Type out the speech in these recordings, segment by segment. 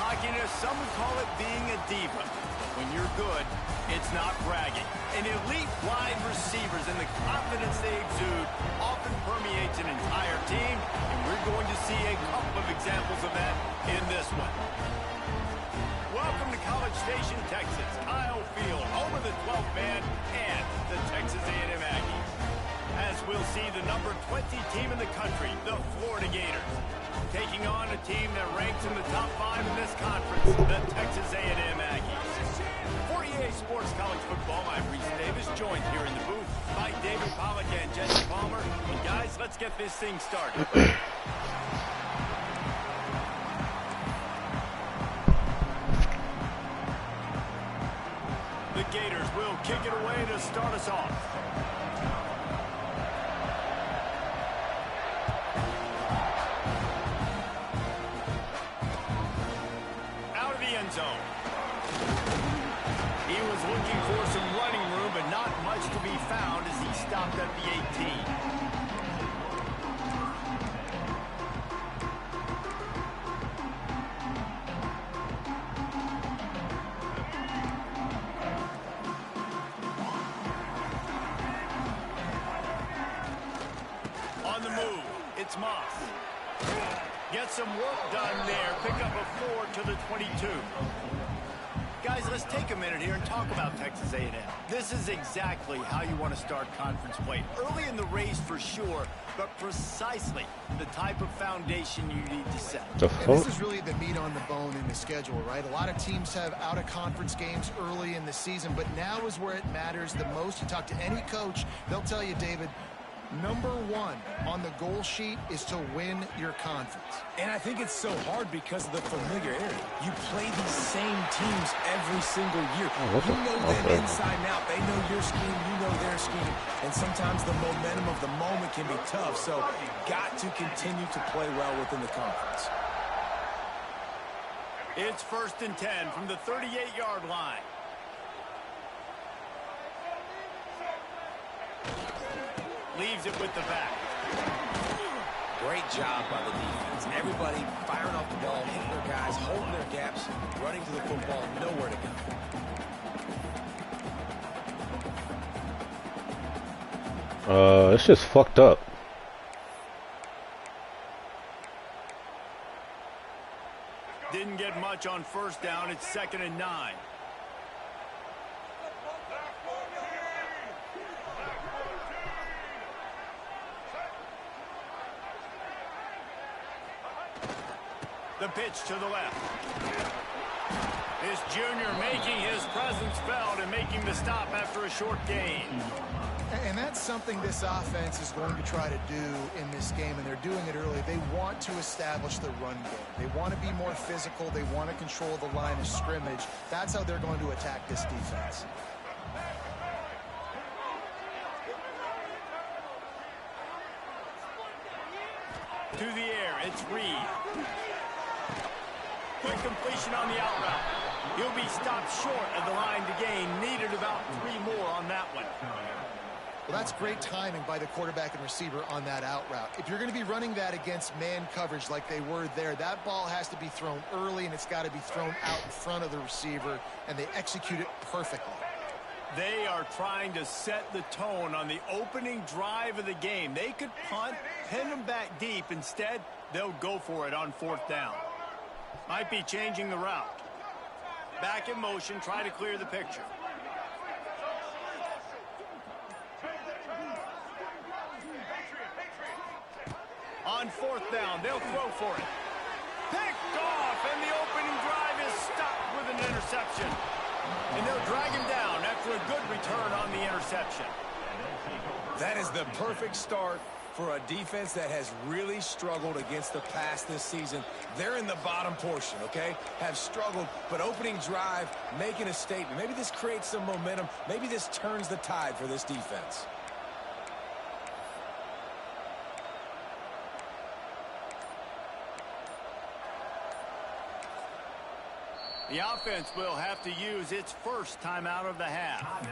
cockiness, some would call it being a diva. But when you're good, it's not bragging. And elite wide receivers and the confidence they exude often permeates an entire team, and we're going to see a couple of examples of that in this one. Welcome to College Station, Texas. Kyle Field, home of the 12th man and the Texas A&M Aggies. As we'll see the number 20 team in the country, the Florida Gators, taking on a team that ranks in the top 5 in this conference, the Texas A&M Aggies. For EA Sports College Football, I'm Reese Davis, joined here in the booth by David Pollack and Jesse Palmer. And guys, let's get this thing started. The Gators will kick it away to start us off. Out of the end zone. He was looking for some running room, but not much to be found as he stopped at the 18. On the move, it's Moss. Get some work done there. Pick up a 4 to the 22. Guys, let's take a minute here and talk about Texas A&M. This is exactly how you want to start conference play. Early in the race for sure, but precisely the type of foundation you need to set. And this is really the meat on the bone in the schedule, right? A lot of teams have out-of-conference games early in the season, but now is where it matters the most. You talk to any coach, they'll tell you, David, number 1 on the goal sheet is to win your conference. And I think it's so hard because of the familiarity. You play these same teams every single year. You know them inside and out. They know your scheme, you know their scheme. And sometimes the momentum of the moment can be tough. So you've got to continue to play well within the conference. It's 1st and 10 from the 38-yard line. Leaves it with the back. Great job by the defense. Everybody firing off the ball, hitting their guys, holding their gaps, running to the football, nowhere to go. It's just fucked up. Didn't get much on 1st down. It's 2nd and 9. The pitch to the left. This junior making his presence felt and making the stop after a short gain. And that's something this offense is going to try to do in this game, and they're doing it early. They want to establish the run game. They want to be more physical. They want to control the line of scrimmage. That's how they're going to attack this defense. To the air, it's Reed. Quick completion on the out route. He'll be stopped short of the line to gain. Needed about 3 more on that one. Well, that's great timing by the quarterback and receiver on that out route. If you're going to be running that against man coverage like they were there, that ball has to be thrown early, and it's got to be thrown out in front of the receiver, and they execute it perfectly. They are trying to set the tone on the opening drive of the game. They could punt, pin them back deep. Instead, they'll go for it on 4th down. Might be changing the route. Back in motion, try to clear the picture. On 4th down, they'll throw for it. Picked off, and the opening drive is stopped with an interception. And they'll drag him down after a good return on the interception. That is the perfect start for a defense that has really struggled against the pass this season. They're in the bottom portion, okay? Have struggled, but opening drive, making a statement. Maybe this creates some momentum. Maybe this turns the tide for this defense. The offense will have to use its first timeout of the half.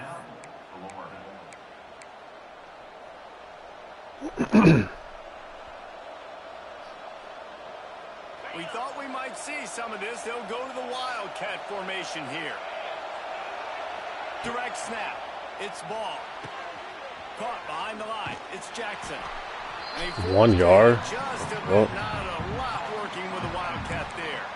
We thought we might see some of this. They'll go to the Wildcat formation here. Direct snap. It's ball. Caught behind the line. It's Jackson. 1 yard. Just a bit, Oh. not a lot working with the Wildcat there.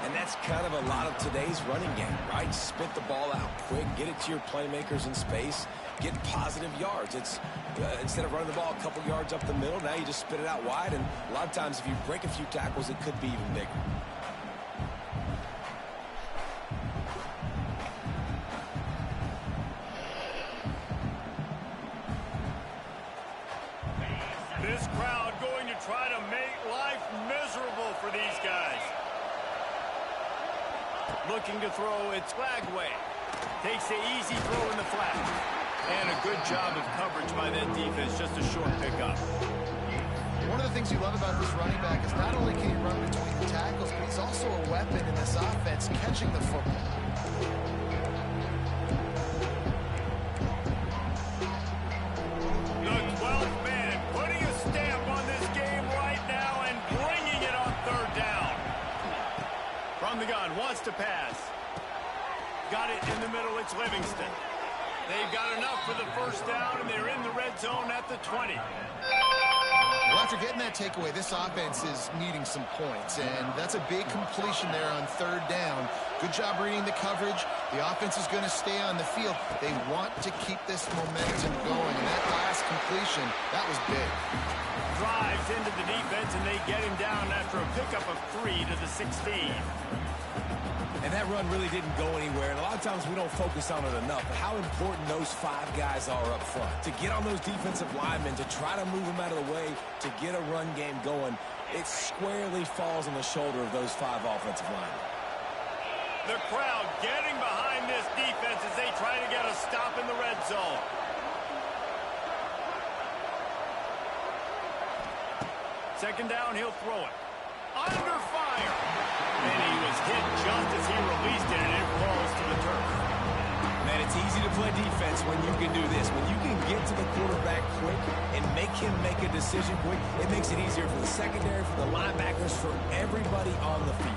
And that's kind of a lot of today's running game, right? Spit the ball out quick, get it to your playmakers in space, get positive yards. It's instead of running the ball a couple yards up the middle, now you just spit it out wide, and a lot of times if you break a few tackles, it could be even bigger. This crowd going to try to make life miserable for these guys. Looking to throw, it's Flagway. Takes the easy throw in the flat. And a good job of coverage by that defense, just a short pickup. One of the things you love about this running back is not only can he run between the tackles, but he's also a weapon in this offense, catching the football. The 12th man putting a stamp on this game right now and bringing it on third down. From the gun, wants to pass. Got it in the middle, it's Livingston. They've got enough for the first down, and they're in the red zone at the 20. Well, after getting that takeaway, this offense is needing some points, and that's a big completion there on third down. Good job reading the coverage. The offense is going to stay on the field. They want to keep this momentum going, and that last completion, that was big. Drives into the defense, and they get him down after a pickup of 3 to the 16. And that run really didn't go anywhere, and a lot of times we don't focus on it enough, but how important those 5 guys are up front. To get on those defensive linemen, to try to move them out of the way, to get a run game going, it squarely falls on the shoulder of those 5 offensive linemen. The crowd getting behind this defense as they try to get a stop in the red zone. Second down, he'll throw it. Under fire. And he was hit just as he released it, and it falls to the turf. Man, it's easy to play defense when you can do this. When you can get to the quarterback quick and make him make a decision quick, it makes it easier for the secondary, for the linebackers, for everybody on the field.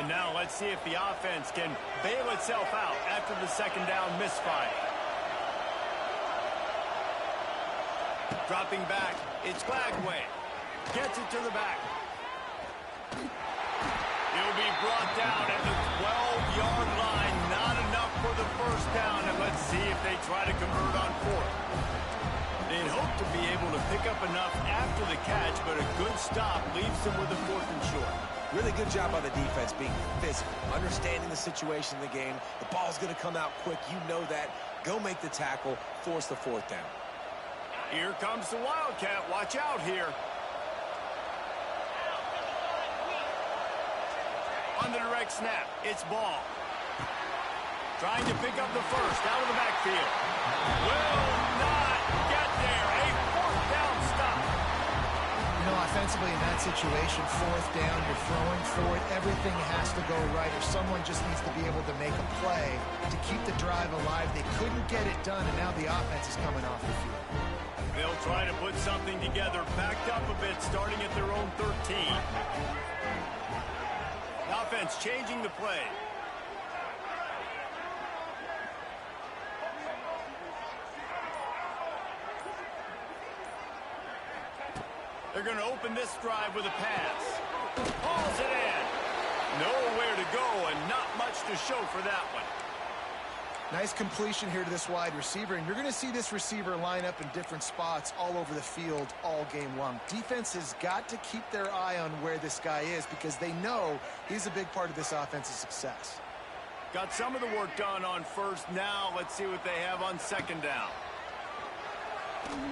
And now let's see if the offense can bail itself out after the second down misfire. Dropping back, it's Flagway. Gets it to the back. He'll be brought down at the 12-yard line. Not enough for the first down, and let's see if they try to convert on fourth. They'd hope to be able to pick up enough after the catch, but a good stop leaves them with a 4th and short. Really good job by the defense being physical, understanding the situation in the game. The ball's going to come out quick. You know that. Go make the tackle, force the 4th down. Here comes the Wildcat. Watch out here. On the direct snap, it's Ball. Trying to pick up the first out of the backfield. Will not get there. A 4th down stop. You know, offensively in that situation, 4th down, you're throwing for it. Everything has to go right, or someone just needs to be able to make a play to keep the drive alive. They couldn't get it done, and now the offense is coming off the field. They'll try to put something together, backed up a bit, starting at their own 13. The offense changing the play. They're going to open this drive with a pass. Hauls it in. Nowhere to go and not much to show for that one. Nice completion here to this wide receiver, and you're going to see this receiver line up in different spots all over the field all game long. Defense has got to keep their eye on where this guy is because they know he's a big part of this offense's success. Got some of the work done on first. Now let's see what they have on second down.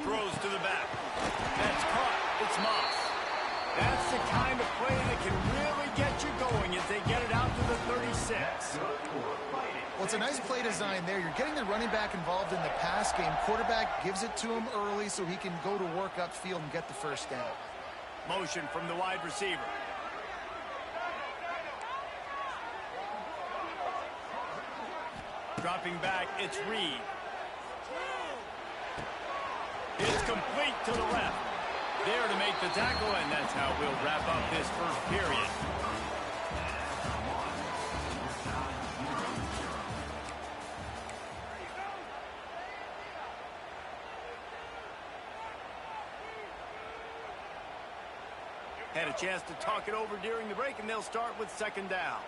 Throws to the back. That's caught. It's Moss. That's the kind of play that can really get you going as they get it out to the 36. Well, it's a nice play design there. You're getting the running back involved in the pass game. Quarterback gives it to him early so he can go to work upfield and get the first down. Motion from the wide receiver. Dropping back, it's Reed. It's complete to the left. There to make the tackle, and that's how we'll wrap up this first period. Had a chance to talk it over during the break, and they'll start with second down.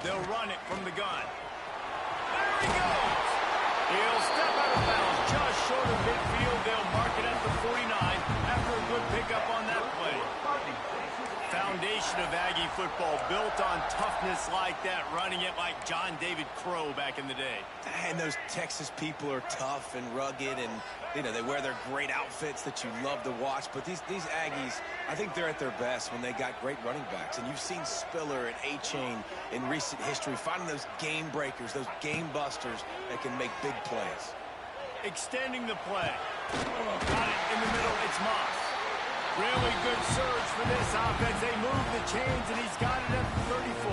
They'll run it from the gun. There he goes. He'll step out of bounds just short of midfield. They'll mark it at the 49 after a good pickup on that play. Foundation of Aggie football built on toughness like that, running it like John David Crow back in the day. And those Texas people are tough and rugged, and you know they wear their great outfits that you love to watch. But these Aggies, I think they're at their best when they got great running backs. And you've seen Spiller and A-Chain in recent history finding those game breakers, those game busters that can make big plays. Extending the play. Got it in the middle. It's Moss. Really good surge for this offense. They move the chains, and he's got it at the 34.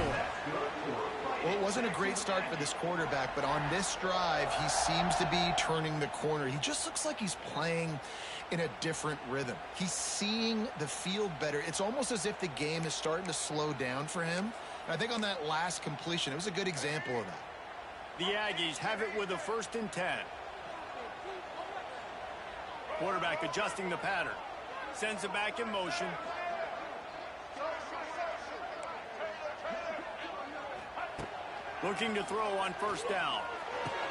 Well, it wasn't a great start for this quarterback, but on this drive, he seems to be turning the corner. He just looks like he's playing in a different rhythm. He's seeing the field better. It's almost as if the game is starting to slow down for him. And I think on that last completion, it was a good example of that. The Aggies have it with a 1st and 10. Quarterback adjusting the pattern. Sends it back in motion. Looking to throw on first down.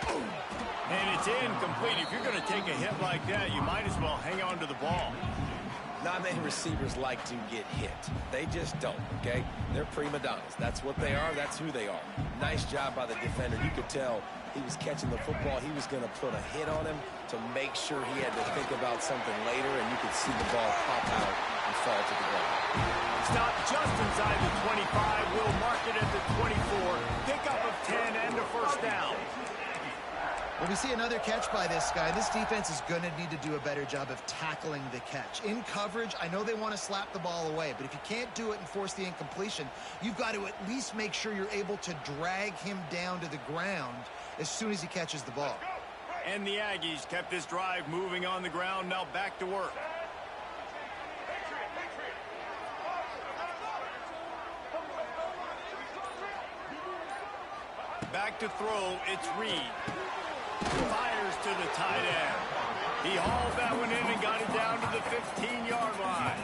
And it's incomplete. If you're going to take a hit like that, you might as well hang on to the ball. Not many receivers like to get hit. They just don't, okay? They're prima donnas. That's what they are. That's who they are. Nice job by the defender. You could tell he was catching the football. He was going to put a hit on him to make sure he had to think about something later, and you could see the ball pop out and fall to the ground. Stop just inside the 25. We'll mark it at the 24. Pickup of 10 and a first down. Well, we see another catch by this guy. This defense is going to need to do a better job of tackling the catch. In coverage, I know they want to slap the ball away, but if you can't do it and force the incompletion, you've got to at least make sure you're able to drag him down to the ground as soon as he catches the ball. And the Aggies kept this drive moving on the ground. Now back to work. Back to throw, it's Reed. Fires to the tight end. He hauled that one in and got it down to the 15-yard line.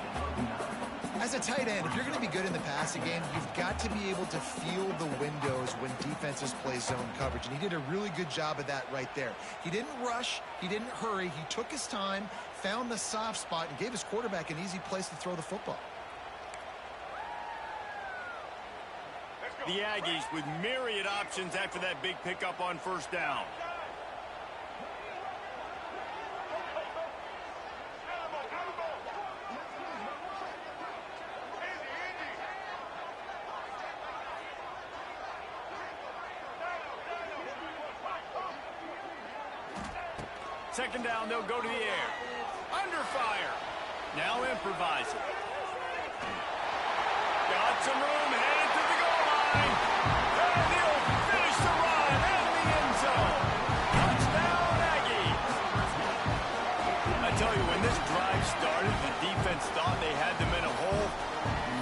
As a tight end, if you're going to be good in the passing game, you've got to be able to feel the windows when defenses play zone coverage. And he did a really good job of that right there. He didn't rush. He didn't hurry. He took his time, found the soft spot, and gave his quarterback an easy place to throw the football. The Aggies with myriad options after that big pickup on first down. Second down, they'll go to the air. Under fire. Now improvising. Got some room, headed to the goal line. And he'll finish the run in the end zone. Touchdown, Aggies. I tell you, when this drive started, the defense thought they had them in a hole.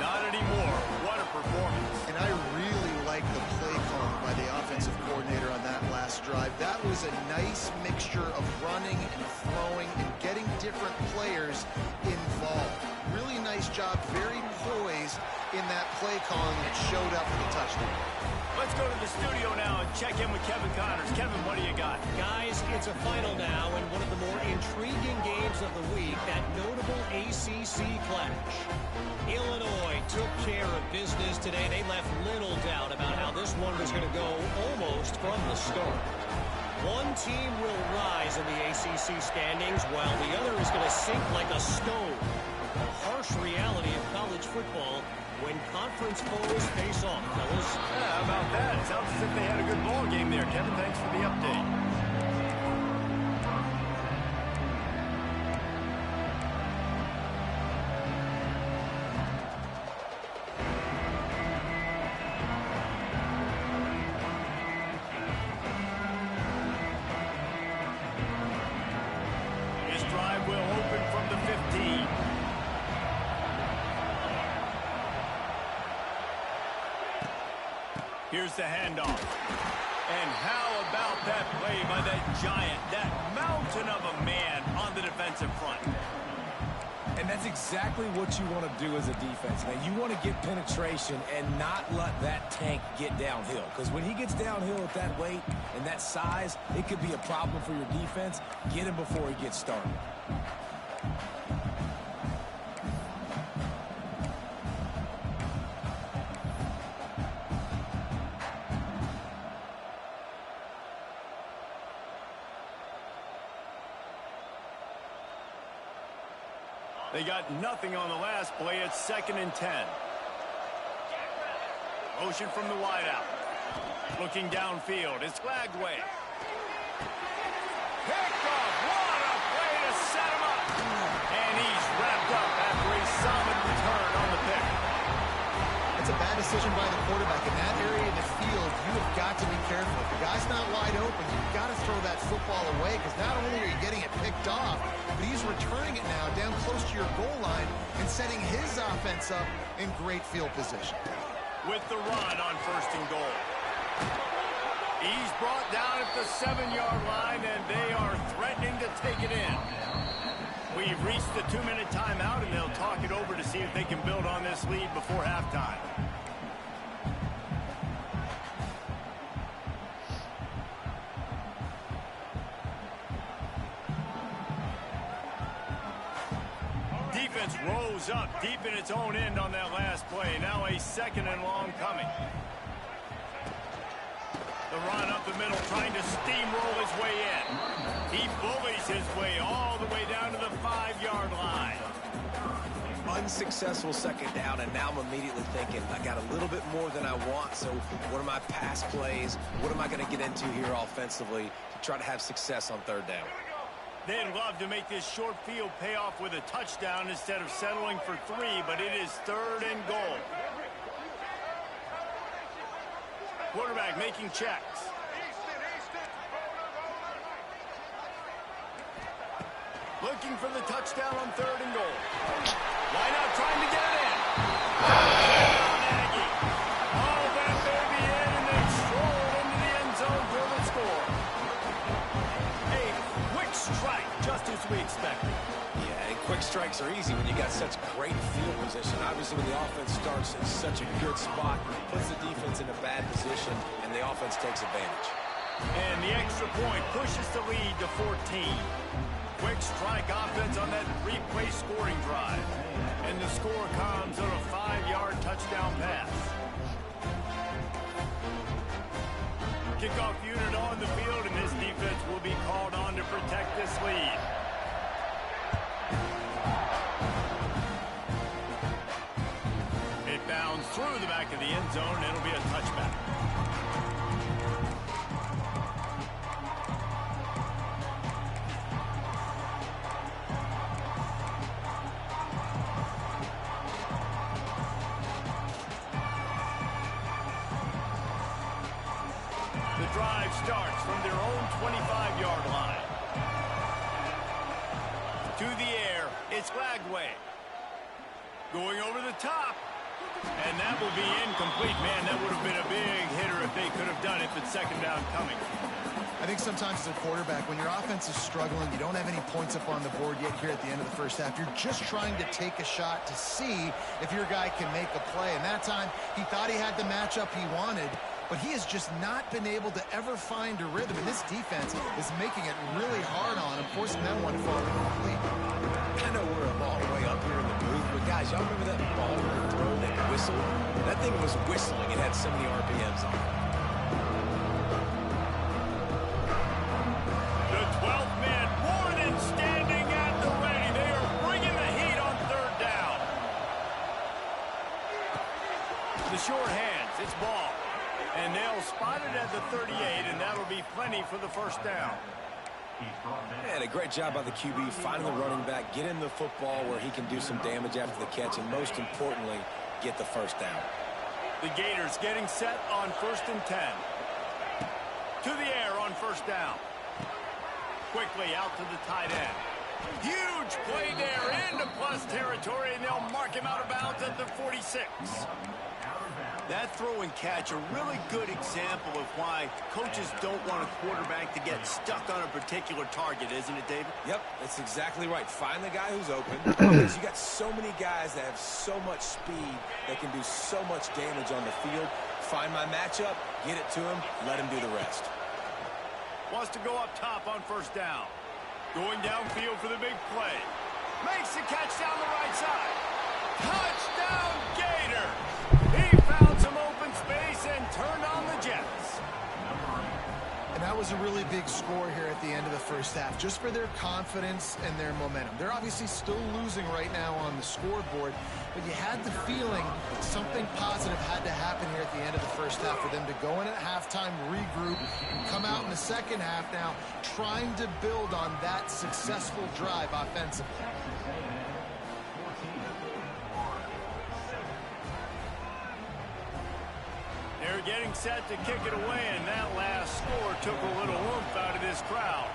Not anymore. What a performance. And I really like the play call by the offensive coordinator on that last drive. That was a nice mixture of running and throwing and getting different players involved. Really nice job, very poised in that play calling, and it showed up for the touchdown. Let's go to the studio now and check in with Kevin Connors. Kevin, what do you got? Guys, it's a final now and one of the more intriguing games of the week, that notable ACC clash. Illinois took care of business today. They left little doubt about how this one was going to go almost from the start. One team will rise in the ACC standings while the other is going to sink like a stone. The harsh reality of college football when conference foes face off, fellas. Yeah, how about that? It sounds as if they had a good ball game there. Kevin, thanks for the update. This drive will open from the 15. Here's the handoff. And how about that play by that giant, that mountain of a man on the defensive front? And that's exactly what you want to do as a defense, man. You want to get penetration and not let that tank get downhill. Because when he gets downhill at that weight and that size, it could be a problem for your defense. Get him before he gets started. They got nothing on the last play. It's 2nd and 10. Motion from the wideout. Looking downfield. It's Lagway. Picked off. What a play to set him up. And he's wrapped up after a solid return on the pick. It's a bad decision by the quarterback. In that area of the field, you have got to be careful. If the guy's not wide open, you've got to throw that football away because not only are you getting it picked off, but he's returning it now down close to your goal line and setting his offense up in great field position. With the run on 1st and goal. He's brought down at the 7-yard line, and they are threatening to take it in. We've reached the 2-minute timeout, and they'll talk it over to see if they can build on this lead before halftime. Defense rose up deep in its own end on that last play. Now a 2nd and long coming. The run up the middle, trying to steamroll his way in. He bullies his way all the way down to the 5-yard line. Unsuccessful 2nd down, and now I'm immediately thinking, I got a little bit more than I want, so what are my pass plays? What am I going to get into here offensively to try to have success on 3rd down? They'd love to make this short field pay off with a touchdown instead of settling for 3, but it is 3rd and goal. Quarterback making checks. Looking for the touchdown on 3rd and goal. Wide out trying to get it in. Aggie. Oh, that baby in, and they stroll into the end zone for the score. A quick strike, just as we expected. Yeah, and quick strikes are easy when you got such great field position. Obviously, when the offense starts in such a good spot, puts the defense in a bad position, and the offense takes advantage. And the extra point pushes the lead to 14. Quick strike offense on that replay scoring drive. And the score comes on a 5-yard touchdown pass. Kickoff unit on the field, and this defense will be called on to protect this lead. It bounds through the back of the end zone, and it'll be a touchback. The drive starts from their own 25-yard line. To the air, it's Lagway. Going over the top. And that will be incomplete. Man, that would have been a big hitter if they could have done it, but 2nd down coming. I think sometimes as a quarterback, when your offense is struggling, you don't have any points up on the board yet here at the end of the 1st half. You're just trying to take a shot to see if your guy can make a play. And that time, he thought he had the matchup he wanted, but he has just not been able to ever find a rhythm, and this defense is making it really hard on him, forcing that one to fall incomplete. I know we're a long way up here in the booth, but guys, y'all remember that ball throw that whistled? That thing was whistling. It had so many RPMs on it. The 12th man, Warden, standing at the ready. They are bringing the heat on third down. The short hands, it's ball. And they'll spot it at the 38, and that'll be plenty for the first down. And a great job by the QB finding the running back, get him the football where he can do some damage after the catch, and most importantly, get the first down. The Gators getting set on 1st and 10. To the air on first down. Quickly out to the tight end. Huge play there into plus territory, and they'll mark him out of bounds at the 46. That throw and catch, a really good example of why coaches don't want a quarterback to get stuck on a particular target, isn't it, David? Yep, that's exactly right. Find the guy who's open, because you got so many guys that have so much speed that can do so much damage on the field. Find my matchup, get it to him, let him do the rest. Wants to go up top on first down. Going downfield for the big play. Makes the catch down the right side. Touchdown, Gator! He found some open space and turned on the Jets. And that was a really big score here at the end of the first half, just for their confidence and their momentum. They're obviously still losing right now on the scoreboard, but you had the feeling something positive had to happen here at the end of the first half for them to go in at halftime, regroup, and come out in the second half now trying to build on that successful drive offensively. They're getting set to kick it away, and that last score took a little oomph out of this crowd.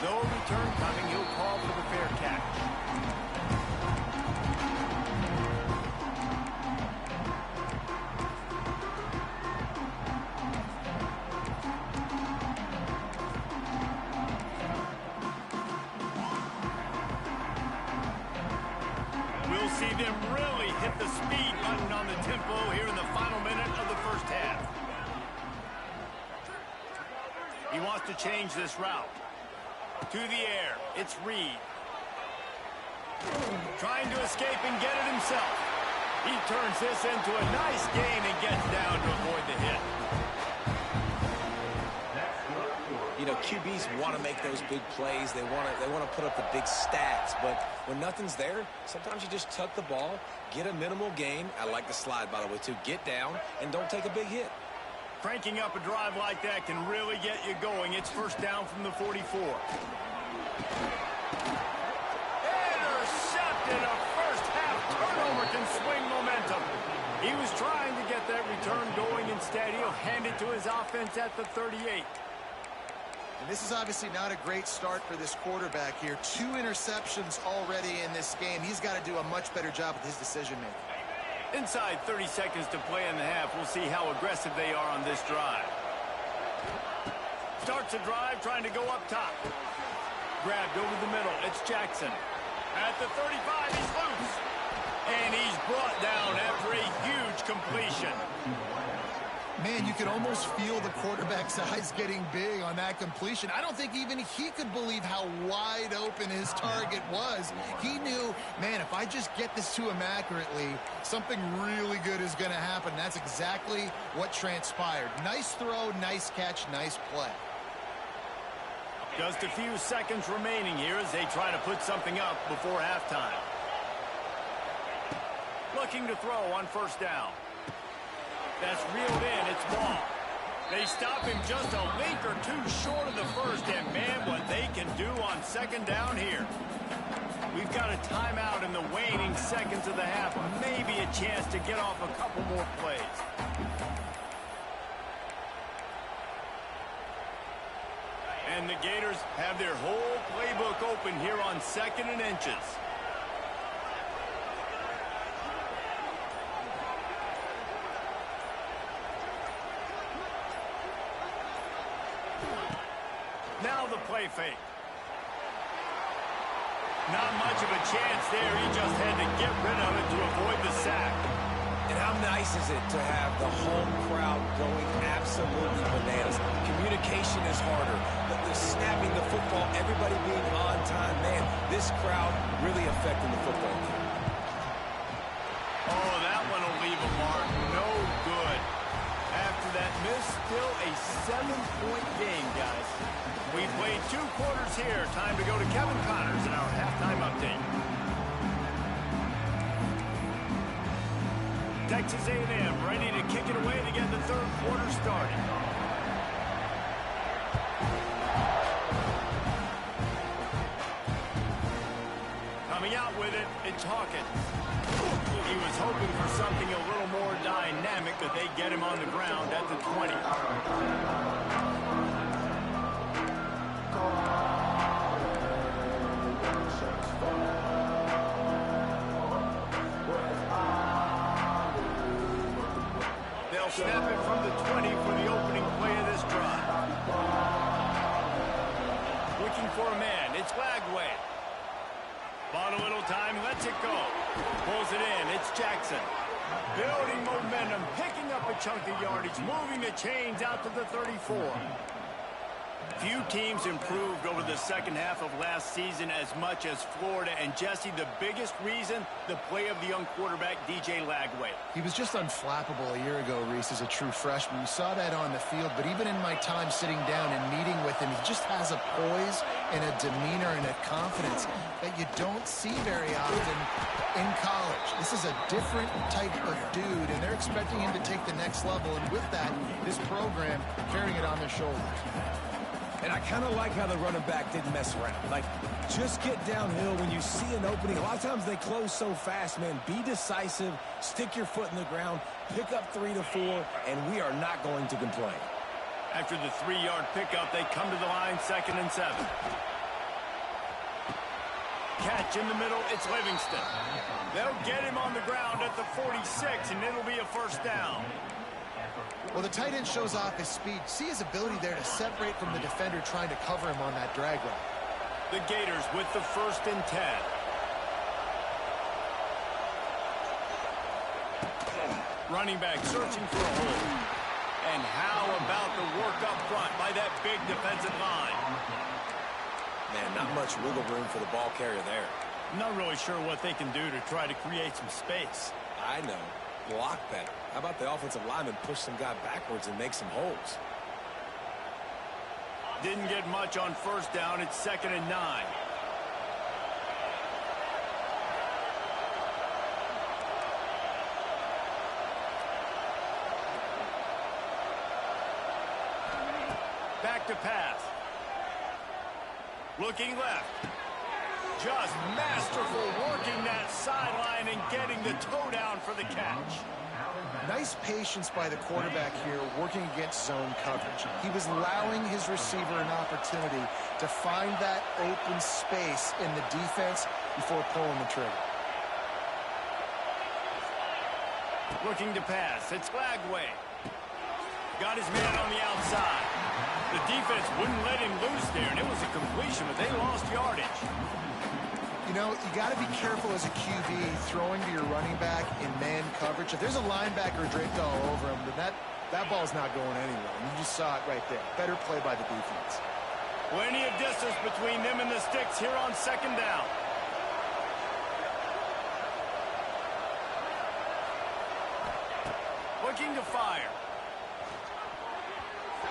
No return coming. He'll call for the fair catch. We'll see them really hit the speed button on the tempo here in the final minute of the first half. He wants to change this route. To the air, it's Reed. Trying to escape and get it himself. He turns this into a nice gain and gets down to avoid the hit. You know, QBs want to make those big plays. They want to put up the big stats. But when nothing's there, sometimes you just tuck the ball, get a minimal gain. I like the slide, by the way, too. Get down and don't take a big hit. Cranking up a drive like that can really get you going. It's first down from the 44. Intercepted. A first half turnover can swing momentum. He was trying to get that return going. Instead, he'll hand it to his offense at the 38. And this is obviously not a great start for this quarterback here. 2 interceptions already in this game. He's got to do a much better job with his decision-making. Inside 30 seconds to play in the half. We'll see how aggressive they are on this drive. Starts a drive trying to go up top. Grabbed over the middle. It's Jackson. At the 35, he's loose. And he's brought down after a huge completion. Man, you could almost feel the quarterback's eyes getting big on that completion. I don't think even he could believe how wide open his target was. He knew, man, if I just get this to him accurately, something really good is going to happen. That's exactly what transpired. Nice throw, nice catch, nice play. Just a few seconds remaining here as they try to put something up before halftime. Looking to throw on first down. That's reeled in. It's ball. They stop him just a link or two short of the first, and man, what they can do on second down here. We've got a timeout in the waning seconds of the half. Maybe a chance to get off a couple more plays. And the Gators have their whole playbook open here on 2nd and inches. Now the play fake. Not much of a chance there. He just had to get rid of it to avoid the sack. And how nice is it to have the home crowd going absolutely bananas? Communication is harder. The snapping the football, everybody being on time. Man, this crowd really affecting the football game. Oh, that one will leave a mark. No good. After that miss, still a 7-point game, guys. We played 2 quarters here. Time to go to Kevin Connors in our halftime update. Texas A&M ready to kick it away to get the 3rd quarter started. Coming out with it, it's Hawkins. He was hoping for something a little more dynamic, but they get him on the ground at the 20. They'll snap it from the 20 for the opening play of this drive. Looking for a man. It's Lagway. Bought a little time, lets it go. Pulls it in, it's Jackson. Building momentum, picking up a chunk of yardage, moving the chains out to the 34. Few teams improved over the second half of last season as much as Florida. And Jesse, the biggest reason, the play of the young quarterback, DJ Lagway. He was just unflappable a year ago, Reese, as a true freshman. We saw that on the field, but even in my time sitting down and meeting with him, he just has a poise and a demeanor and a confidence that you don't see very often in college. This is a different type of dude, and they're expecting him to take the next level. And with that, this program carrying it on their shoulders. And I kind of like how the running back didn't mess around. Like, just get downhill when you see an opening. A lot of times they close so fast, man. Be decisive, stick your foot in the ground, pick up 3 to 4, and we are not going to complain. After the 3-yard pickup, they come to the line, 2nd and 7. Catch in the middle, it's Livingston. They'll get him on the ground at the 46, and it'll be a 1st down. Well, the tight end shows off his speed. See his ability there to separate from the defender trying to cover him on that drag route. The Gators with the 1st and 10. Running back searching for a hole. And how about the work up front by that big defensive line? Man, not much wiggle room for the ball carrier there. I'm not really sure what they can do to try to create some space. I know. Block better. How about the offensive lineman push some guy backwards and make some holes? Didn't get much on 1st down. It's 2nd and 9. Back to pass. Looking left. Just masterful working that sideline and getting the toe down for the catch. Nice patience by the quarterback here working against zone coverage. He was allowing his receiver an opportunity to find that open space in the defense before pulling the trigger. Looking to pass. It's Lagway. Got his man on the outside. The defense wouldn't let him loose there, and it was a completion, but they lost yardage. You know, you got to be careful as a QB throwing to your running back in man coverage. If there's a linebacker draped all over him, then that ball's not going anywhere. And you just saw it right there. Better play by the defense. Plenty of distance between them and the sticks here on 2nd down. Looking to fire.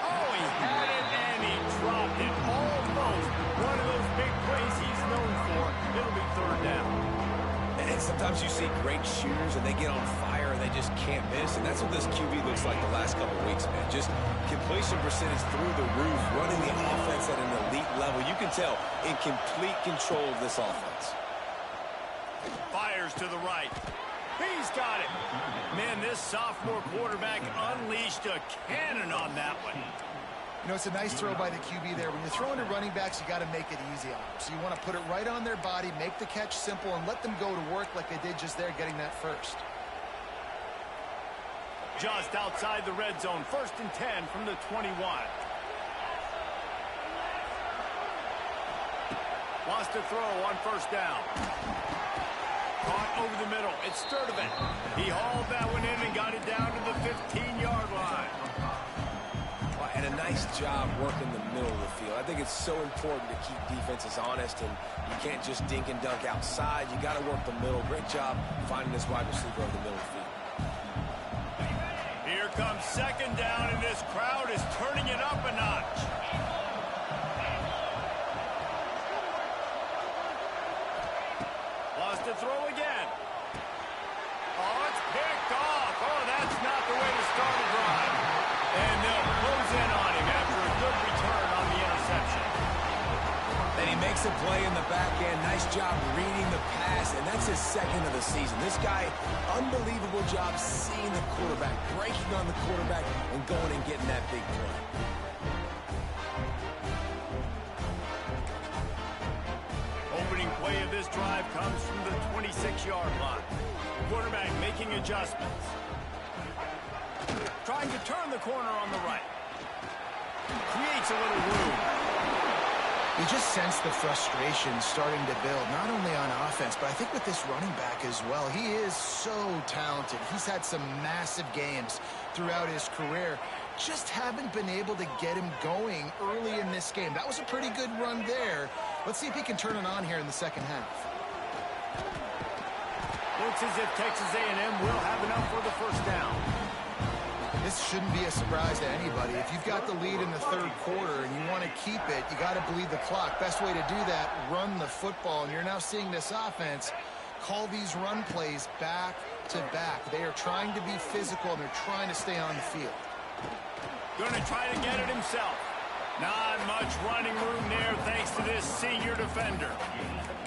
Oh, he had it and he dropped it. Almost one of those big plays he's known for. It'll be 3rd down. And sometimes you see great shooters and they get on fire and they just can't miss. And that's what this QB looks like the last couple of weeks, man. Just completion percentage through the roof, running the offense at an elite level. You can tell in complete control of this offense. Fires to the right. He's got it. Man, this sophomore quarterback unleashed a cannon on that one. You know, it's a nice throw by the QB there. When you're throwing to running backs, you got to make it easy on them. So you want to put it right on their body, make the catch simple, and let them go to work like they did just there, getting that 1st. Just outside the red zone, 1st and 10 from the 21. Lost a throw on first down. Caught over the middle. It's Sturdivant. He hauled that one in and got it down to the 15-yard line. And a nice job working the middle of the field. I think it's so important to keep defenses honest, and you can't just dink and dunk outside. You got to work the middle. Great job finding this wide receiver over the middle of the field. Here comes second down, and this crowd is turning it up a notch. Lost the throw again. Oh, it's picked off. Oh, that's not the way to start a drive. And they'll close in on him after a good return on the interception. Then he makes a play in the back end. Nice job reading the pass, and that's his second of the season. This guy, unbelievable job seeing the quarterback, breaking on the quarterback, and going and getting that big play. Opening play of this drive comes from the 26-yard line. Quarterback making adjustments. Trying to turn the corner on the right. Creates a little room. You just sense the frustration starting to build, not only on offense, but I think with this running back as well. He is so talented. He's had some massive games throughout his career. Just haven't been able to get him going early in this game. That was a pretty good run there. Let's see if he can turn it on here in the second half. Looks as if Texas A&M will have enough for the first down. This shouldn't be a surprise to anybody. If you've got the lead in the third quarter and you want to keep it, you got to bleed the clock. Best way to do that, run the football. And you're now seeing this offense call these run plays back to back. They are trying to be physical, and they're trying to stay on the field. Going to try to get it himself. Not much running room there thanks to this senior defender.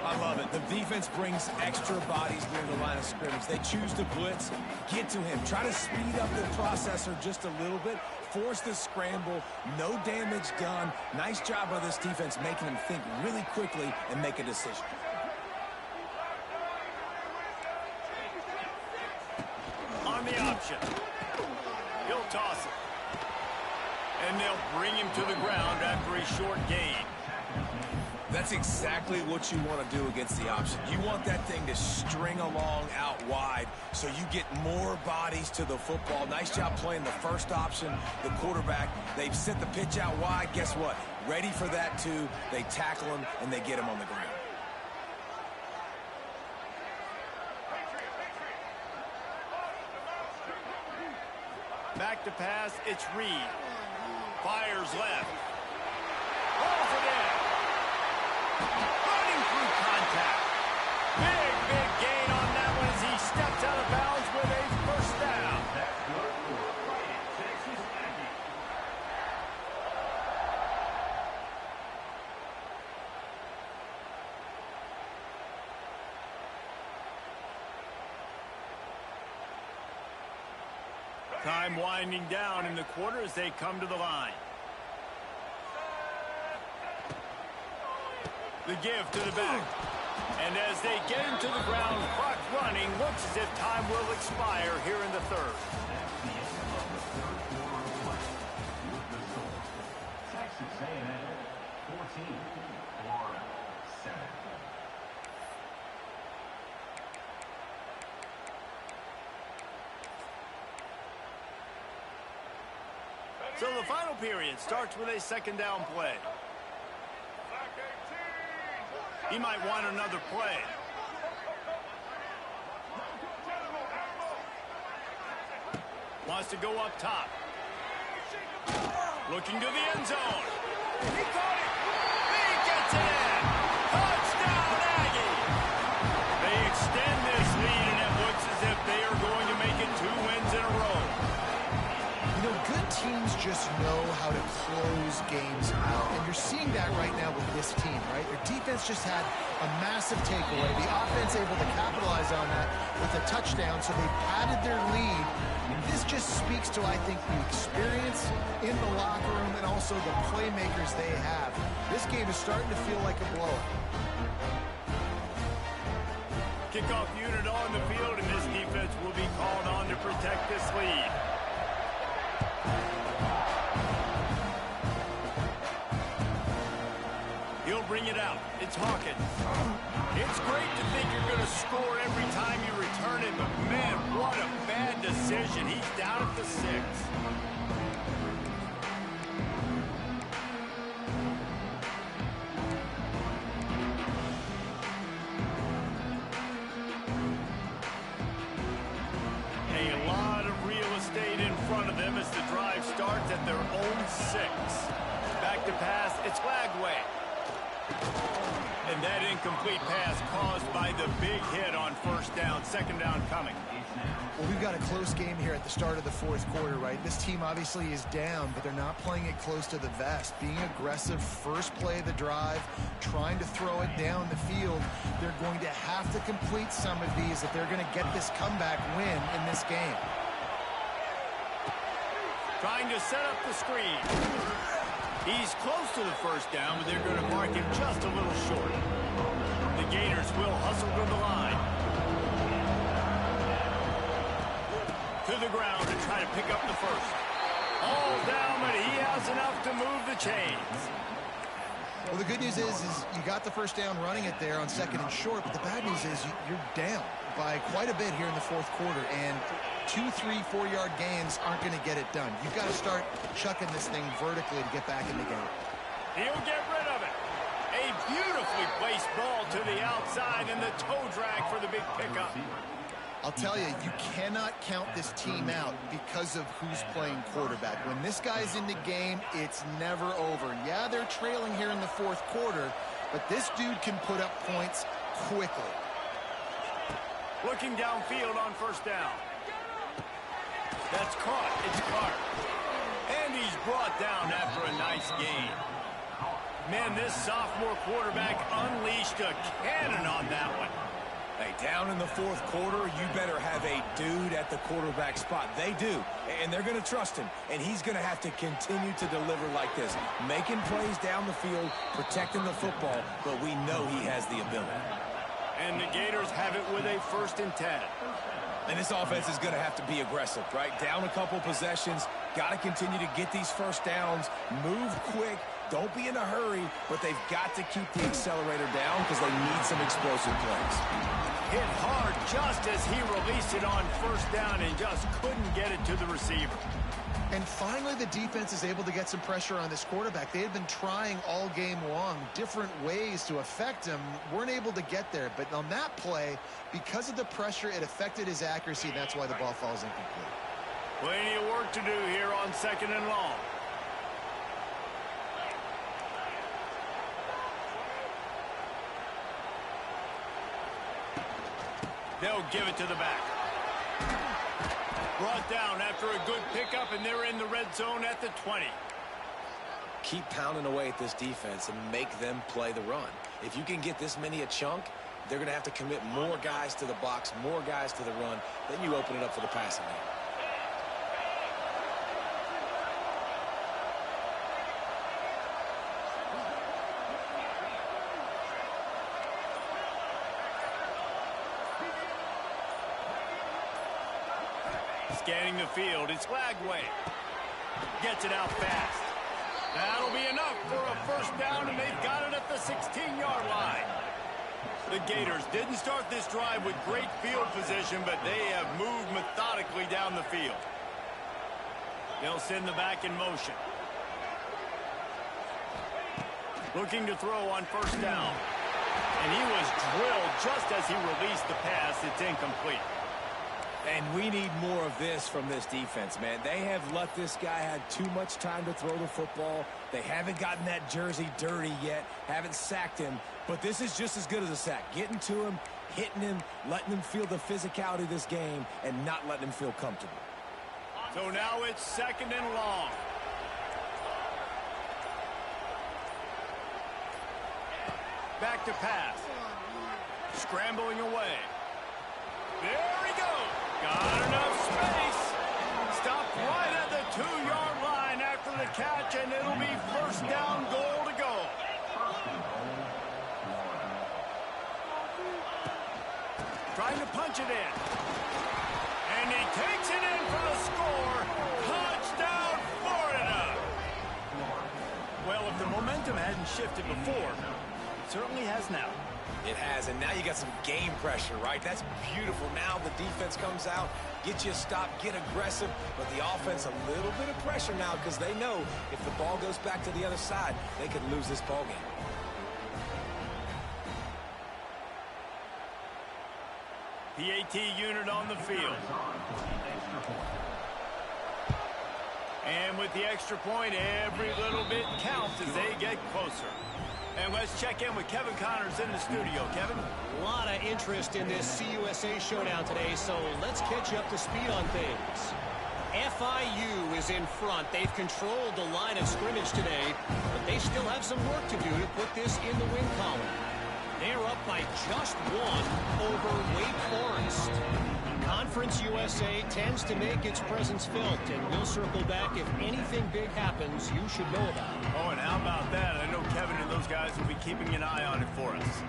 I love it. The defense brings extra bodies near the line of scrimmage. They choose to blitz, get to him, try to speed up the processor just a little bit, force the scramble, no damage done. Nice job by this defense making him think really quickly and make a decision. On the option. He'll toss it. And they'll bring him to the ground after a short gain. That's exactly what you want to do against the option. You want that thing to string along out wide so you get more bodies to the football. Nice job playing the first option, the quarterback. They've sent the pitch out wide. Guess what? Ready for that too. They tackle him and they get him on the ground. Back to pass, it's Reed. Fires left. Rolls it in. Running through contact. Big gain on that one as he steps out of bounds with a first down. Time winding down in the quarter as they come to the line. The give to the back. And as they get him to the ground, clock running, looks as if time will expire here in the third. Texas A&M 14, Florida 7. So the final period starts with a second down play. He might want another play. Wants to go up top. Looking to the end zone. He caught it. He gets it in. Touchdown, Aggie. They extend this lead, and it looks as if they are going to make it 2 wins in a row. You know, good teams just know how to close games out, and you're seeing that right now with this team, right? Their defense just had a massive takeaway. The offense able to capitalize on that with a touchdown, so they padded their lead. And this just speaks to, I think, the experience in the locker room and also the playmakers they have. This game is starting to feel like a blowout. Kickoff unit on the field, and this defense will be called on to protect this lead. He'll bring it out. It's talking. It's great to think you're going to score every time you return it, but man, what a bad decision. He's down at the 6. A lot of real estate in front of them as the drive starts at their own 6. Back to pass, it's Lagway. And that incomplete pass caused by the big hit on first down. Second down coming. Well, we've got a close game here at the start of the fourth quarter, right? This team obviously is down, but they're not playing it close to the vest. Being aggressive, first play of the drive, trying to throw it down the field. They're going to have to complete some of these if they're going to get this comeback win in this game. Trying to set up the screen. He's close to the first down, but they're going to mark him just a little short. The Gators will hustle to the line. To the ground to try to pick up the first. All down, but he has enough to move the chains. Well, the good news is you got the first down running it there on second and short, but the bad news is you're down by quite a bit here in the fourth quarter, and 2, 3, 4-yard gains aren't going to get it done. You've got to start chucking this thing vertically to get back in the game. He'll get rid of it. A beautifully placed ball to the outside and the toe drag for the big pickup. I'll tell you, you cannot count this team out because of who's playing quarterback. When this guy's in the game, it's never over. Yeah, they're trailing here in the fourth quarter, but this dude can put up points quickly. Looking downfield on first down. That's caught. It's Carter. And he's brought down after a nice gain. Man, this sophomore quarterback unleashed a cannon on that one. Hey, down in the fourth quarter, you better have a dude at the quarterback spot. They do, and they're going to trust him, and he's going to have to continue to deliver like this, making plays down the field, protecting the football, but we know he has the ability. And the Gators have it with a 1st and 10. And this offense is going to have to be aggressive, right? Down a couple possessions, got to continue to get these first downs, move quick, don't be in a hurry, but they've got to keep the accelerator down because they need some explosive plays. Hit hard just as he released it on first down and just couldn't get it to the receiver. And finally, the defense is able to get some pressure on this quarterback. They had been trying all game long, different ways to affect him, weren't able to get there. But on that play, because of the pressure, it affected his accuracy, and that's why the ball falls incomplete. Plenty of work to do here on 2nd and long. They'll give it to the back. Brought down after a good pickup, and they're in the red zone at the 20. Keep pounding away at this defense and make them play the run. If you can get this many a chunk, they're going to have to commit more guys to the box, more guys to the run. Then you open it up for the passing game. Scanning the field, it's Lagway. Gets it out fast. That'll be enough for a first down, and they've got it at the 16-yard line. The Gators didn't start this drive with great field position, but they have moved methodically down the field. They'll send the back in motion. Looking to throw on first down. And he was drilled just as he released the pass. It's incomplete. And we need more of this from this defense, man. They have let this guy have too much time to throw the football. They haven't gotten that jersey dirty yet, haven't sacked him. But this is just as good as a sack. Getting to him, hitting him, letting him feel the physicality of this game, and not letting him feel comfortable. So now it's 2nd and long. Back to pass. Scrambling away. There he goes. Got enough space. Stopped right at the 2-yard line after the catch, and it'll be first down, goal to go. Trying to punch it in. And he takes it in for the score. Touchdown, Florida. Well, if the momentum hadn't shifted before, certainly has now. It has, and now you got some game pressure, right? That's beautiful. Now the defense comes out, get you a stop, get aggressive, but the offense a little bit of pressure now because they know if the ball goes back to the other side, they could lose this ball game. PAT unit on the field. And with the extra point, every little bit counts as they get closer. And let's check in with Kevin Connors in the studio. Kevin? A lot of interest in this CUSA showdown today, so let's catch you up to speed on things. FIU is in front. They've controlled the line of scrimmage today, but they still have some work to do to put this in the win column. They're up by just one over Wake Forest. Conference USA tends to make its presence felt, and we'll circle back if anything big happens you should know about. Oh, and how about that? I know Kevin and those guys will be keeping an eye on it for us.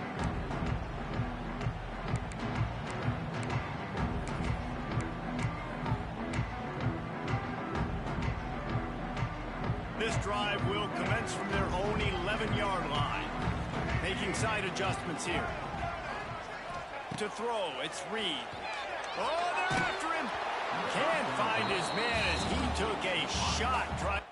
This drive will commence from their own 11-yard line. Making side adjustments here. To throw, it's Reed. Oh, they're after him. Can't find his man as he took a shot.